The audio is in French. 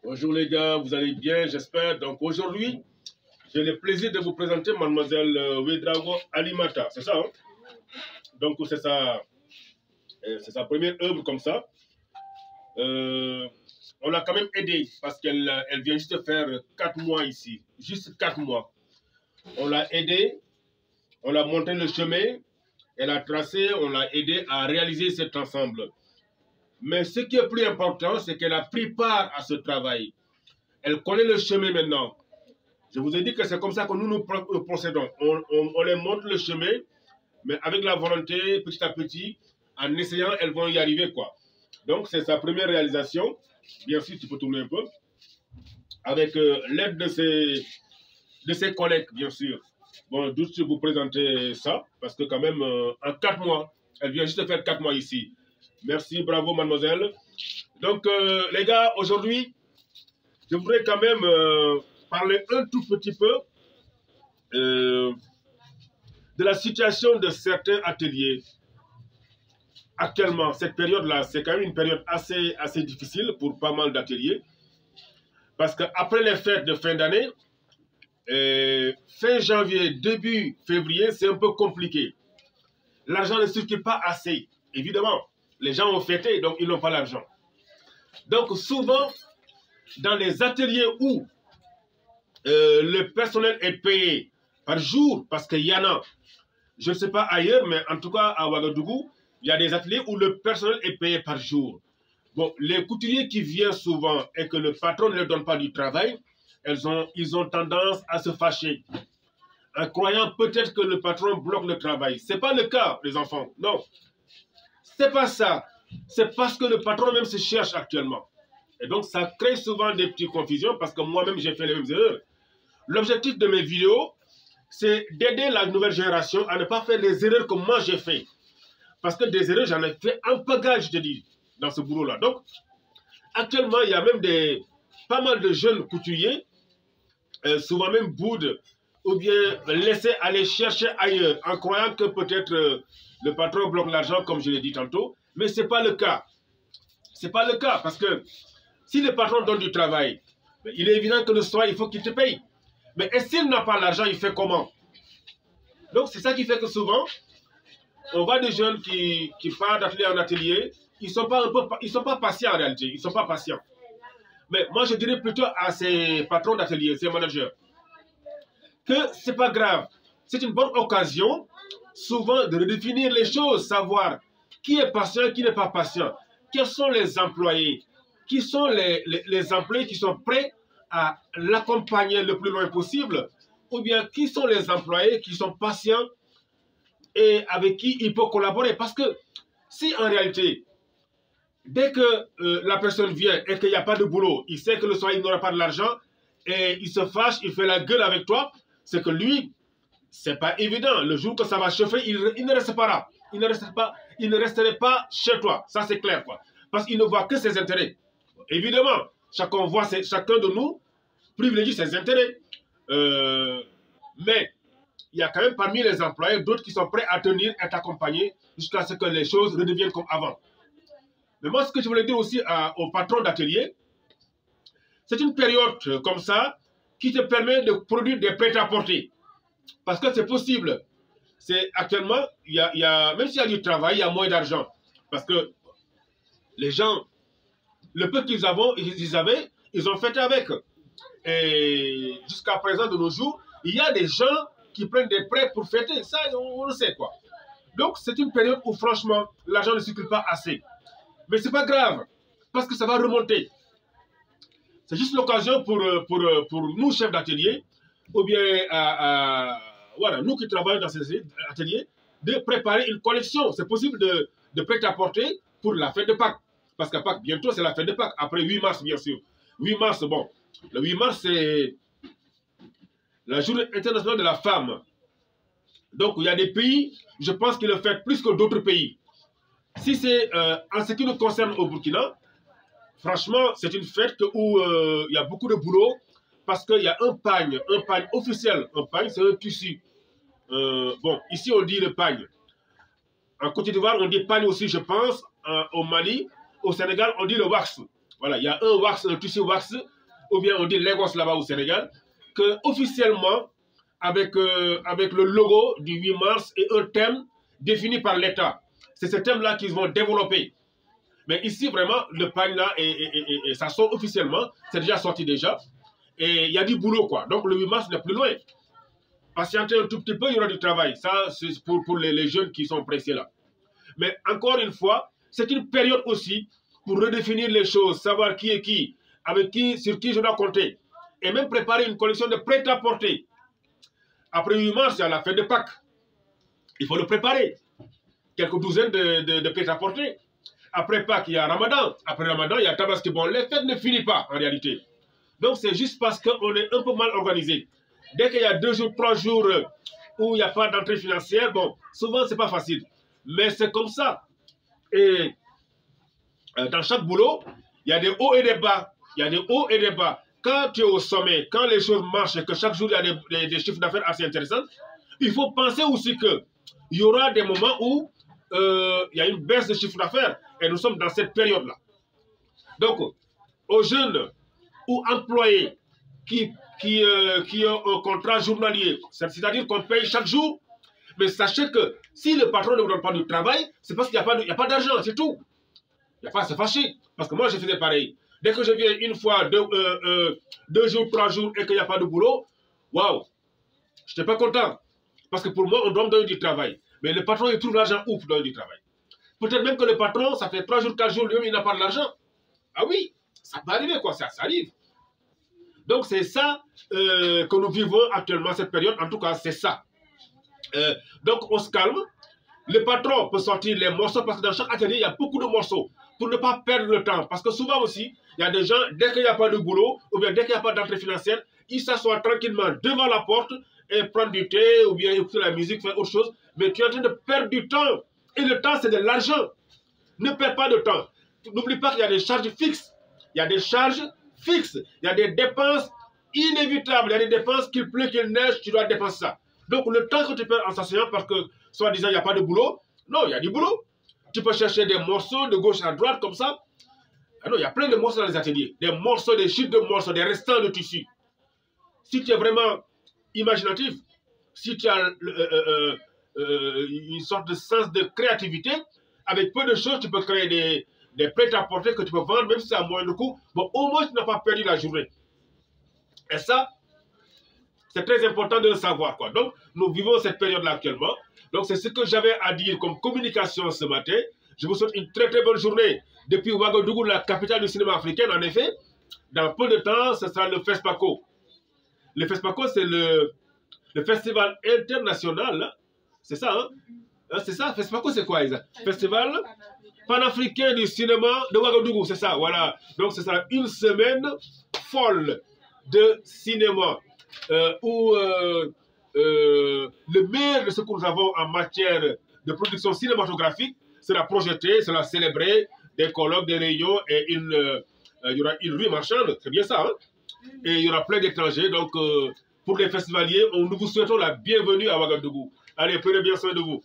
Bonjour les gars, vous allez bien, j'espère. Donc aujourd'hui, j'ai le plaisir de vous présenter mademoiselle Ouedraogo Alimata, c'est ça, hein? Donc c'est sa première œuvre comme ça. On l'a quand même aidée parce qu'elle vient juste de faire 4 mois ici, juste 4 mois. On l'a aidée, on l'a montré le chemin, elle a tracé, on l'a aidé à réaliser cet ensemble. Mais ce qui est plus important, c'est qu'elle a pris part à ce travail. Elle connaît le chemin maintenant. Je vous ai dit que c'est comme ça que nous procédons. On les montre le chemin, mais avec la volonté, petit à petit, en essayant, elles vont y arriver, quoi. Donc, c'est sa première réalisation. Bien sûr, tu peux tourner un peu. Avec l'aide de ses collègues, bien sûr. Bon, juste vous présenter ça, parce que quand même, en 4 mois, elle vient juste de faire 4 mois ici. Merci, bravo, mademoiselle. Donc, les gars, aujourd'hui, je voudrais quand même parler un tout petit peu de la situation de certains ateliers. Actuellement, cette période-là, c'est quand même une période assez difficile pour pas mal d'ateliers. Parce qu'après les fêtes de fin d'année, fin janvier, début février, c'est un peu compliqué. L'argent ne circule pas assez. Évidemment, les gens ont fêté, donc ils n'ont pas l'argent. Donc souvent, dans les ateliers où le personnel est payé par jour, parce qu'il y en a, je ne sais pas ailleurs, mais en tout cas à Ouagadougou, il y a des ateliers où le personnel est payé par jour. Bon, les couturiers qui viennent souvent et que le patron ne leur donne pas du travail, ils ont tendance à se fâcher, en croyant peut-être que le patron bloque le travail. Ce n'est pas le cas, les enfants, non. Ce n'est pas ça. C'est parce que le patron même se cherche actuellement. Et donc, ça crée souvent des petites confusions parce que moi-même, j'ai fait les mêmes erreurs. L'objectif de mes vidéos, c'est d'aider la nouvelle génération à ne pas faire les erreurs que moi j'ai fait. Parce que des erreurs, j'en ai fait un bagage, je te dis, dans ce boulot-là. Donc, actuellement, il y a même pas mal de jeunes couturiers, souvent même boudent, ou bien laissés aller chercher ailleurs, en croyant que peut-être le patron bloque l'argent, comme je l'ai dit tantôt. Mais ce n'est pas le cas. Ce n'est pas le cas, parce que si le patron donne du travail, il est évident que le soir, il faut qu'il te paye. Mais s'il n'a pas l'argent, il fait comment? Donc, c'est ça qui fait que souvent, on voit des jeunes qui partent d'atelier en atelier, ils ne sont pas patients en réalité, ils ne sont pas patients. Mais moi, je dirais plutôt à ces patrons d'atelier, ces managers, que ce n'est pas grave. C'est une bonne occasion, souvent, de redéfinir les choses, savoir qui est patient, qui n'est pas patient. Quels sont les employés? Qui sont les employés qui sont prêts à l'accompagner le plus loin possible? Ou bien qui sont les employés qui sont patients et avec qui il peut collaborer? Parce que si en réalité, dès que la personne vient et qu'il n'y a pas de boulot, il sait que le soir il n'aura pas de l'argent et il se fâche, il fait la gueule avec toi, c'est que lui, c'est pas évident. Le jour que ça va chauffer, il ne reste pas là. Il ne resterait pas chez toi. Ça, c'est clair, quoi. Parce qu'il ne voit que ses intérêts. Évidemment, chacun de nous privilégie ses intérêts. Mais il y a quand même parmi les employés d'autres qui sont prêts à tenir et t'accompagner jusqu'à ce que les choses redeviennent comme avant. Mais moi, ce que je voulais dire aussi aux patrons d'atelier, c'est une période comme ça qui te permet de produire des prêt-à-porter. Parce que c'est possible. Actuellement, même s'il y a du travail, il y a moins d'argent. Parce que les gens, le peu qu'ils avaient, ils ont fait avec. Et jusqu'à présent, de nos jours, il y a des gens qui prennent des prêts pour fêter. Ça, on le sait, quoi. Donc, c'est une période où, franchement, l'argent ne circule pas assez. Mais ce n'est pas grave, parce que ça va remonter. C'est juste l'occasion pour nous, chefs d'atelier, ou bien voilà, nous qui travaillons dans ces ateliers, de préparer une collection. C'est possible de prêt-à-porter pour la fête de Pâques. Parce qu'à Pâques, bientôt, c'est la fête de Pâques. Après 8 mars, bien sûr. 8 mars, bon. Le 8 mars, c'est la journée internationale de la femme. Donc, il y a des pays, je pense qu'ils le fêtent plus que d'autres pays. Si c'est en ce qui nous concerne au Burkina, franchement, c'est une fête où il y a beaucoup de boulot parce qu'il y a un pagne officiel. Un pagne, c'est un tissu. Bon, ici, on dit le pagne. En Côte d'Ivoire, on dit pagne aussi, je pense. Au Mali, au Sénégal, on dit le wax. voilà, il y a un wax, un tissu wax, ou bien on dit Lagos là-bas au Sénégal, que officiellement, avec le logo du 8 mars et un thème défini par l'État. C'est ce thème-là qu'ils vont développer. Mais ici, vraiment, le pagne là, et ça sort officiellement, c'est déjà sorti déjà. Et il y a du boulot, quoi. Donc le 8 mars n'est plus loin. Patienter un tout petit peu, il y aura du travail. Ça, c'est pour les jeunes qui sont pressés là. Mais encore une fois, c'est une période aussi pour redéfinir les choses, savoir qui est qui, avec qui, sur qui je dois compter. Et même préparer une collection de prêt-à-porter. Après 8 mars, il y a la fête de Pâques. Il faut le préparer. Quelques douzaines de prêt-à-porter. Après Pâques, il y a Ramadan. Après Ramadan, il y a Tabaski. Bon, les fêtes ne finissent pas en réalité. Donc c'est juste parce qu'on est un peu mal organisé. Dès qu'il y a 2 jours, 3 jours où il n'y a pas d'entrée financière, bon, souvent c'est pas facile. Mais c'est comme ça. Et dans chaque boulot, il y a des hauts et des bas. Il y a des hauts et des bas. Quand tu es au sommet, quand les choses marchent et que chaque jour il y a des chiffres d'affaires assez intéressants, il faut penser aussi qu'il y aura des moments où il y a une baisse de chiffre d'affaires. Et nous sommes dans cette période-là. Donc, aux jeunes ou employés qui ont un contrat journalier, c'est-à-dire qu'on paye chaque jour, mais sachez que si le patron ne vous donne pas du travail, c'est parce qu'il n'y a pas d'argent, c'est tout. Il n'y a pas à se fâcher. Parce que moi, je faisais pareil. Dès que je viens une fois, 2 jours, 3 jours et qu'il n'y a pas de boulot, waouh, je n'étais pas content. Parce que pour moi, on doit me donner du travail. Mais le patron, il trouve l'argent où pour donner du travail? Peut-être même que le patron, ça fait 3 jours, 4 jours, lui-même, il n'a pas de l'argent. Ah oui, ça peut arriver, quoi, ça arrive. Donc, c'est ça que nous vivons actuellement, cette période. En tout cas, c'est ça. Donc, on se calme. Le patron peut sortir les morceaux parce que dans chaque atelier, il y a beaucoup de morceaux pour ne pas perdre le temps. Parce que souvent aussi, il y a des gens, dès qu'il n'y a pas de boulot ou bien dès qu'il n'y a pas d'entrée financière, ils s'assoient tranquillement devant la porte et prennent du thé ou bien écouter la musique, faire autre chose. Mais tu es en train de perdre du temps. Et le temps, c'est de l'argent. Ne perds pas de temps. N'oublie pas qu'il y a des charges fixes. Il y a des charges fixes. Il y a des dépenses inévitables. Il y a des dépenses qu'il pleut, qu'il neige, tu dois dépenser ça. Donc, le temps que tu perds en s'asseyant parce que, soi-disant, il n'y a pas de boulot, non, il y a du boulot. Tu peux chercher des morceaux de gauche à droite comme ça. Ah non, il y a plein de morceaux dans les ateliers. Des morceaux, des chutes de morceaux, des restants de tissu. Si tu es vraiment imaginatif, si tu as une sorte de sens de créativité, avec peu de choses, tu peux créer des prêts-à-porter que tu peux vendre, même si c'est à moindre coût. Bon, au moins, tu n'as pas perdu la journée. Et ça, c'est très important de le savoir, quoi. Donc, nous vivons cette période-là actuellement. Donc, c'est ce que j'avais à dire comme communication ce matin. Je vous souhaite une très très bonne journée. Depuis Ouagadougou, la capitale du cinéma africain, en effet, dans peu de temps, ce sera le FESPACO. Le FESPACO, c'est le festival international. C'est ça, hein? C'est ça, FESPACO, c'est quoi, Isa? Festival panafricain du cinéma de Ouagadougou, c'est ça, voilà. Donc, ce sera une semaine folle de cinéma. Où le meilleur de ce que nous avons en matière de production cinématographique sera projeté, sera célébré, des colloques, des réunions et il y aura une rue marchande, c'est bien ça, hein? Et il y aura plein d'étrangers, donc pour les festivaliers, nous vous souhaitons la bienvenue à Ouagadougou. Allez, prenez bien soin de vous.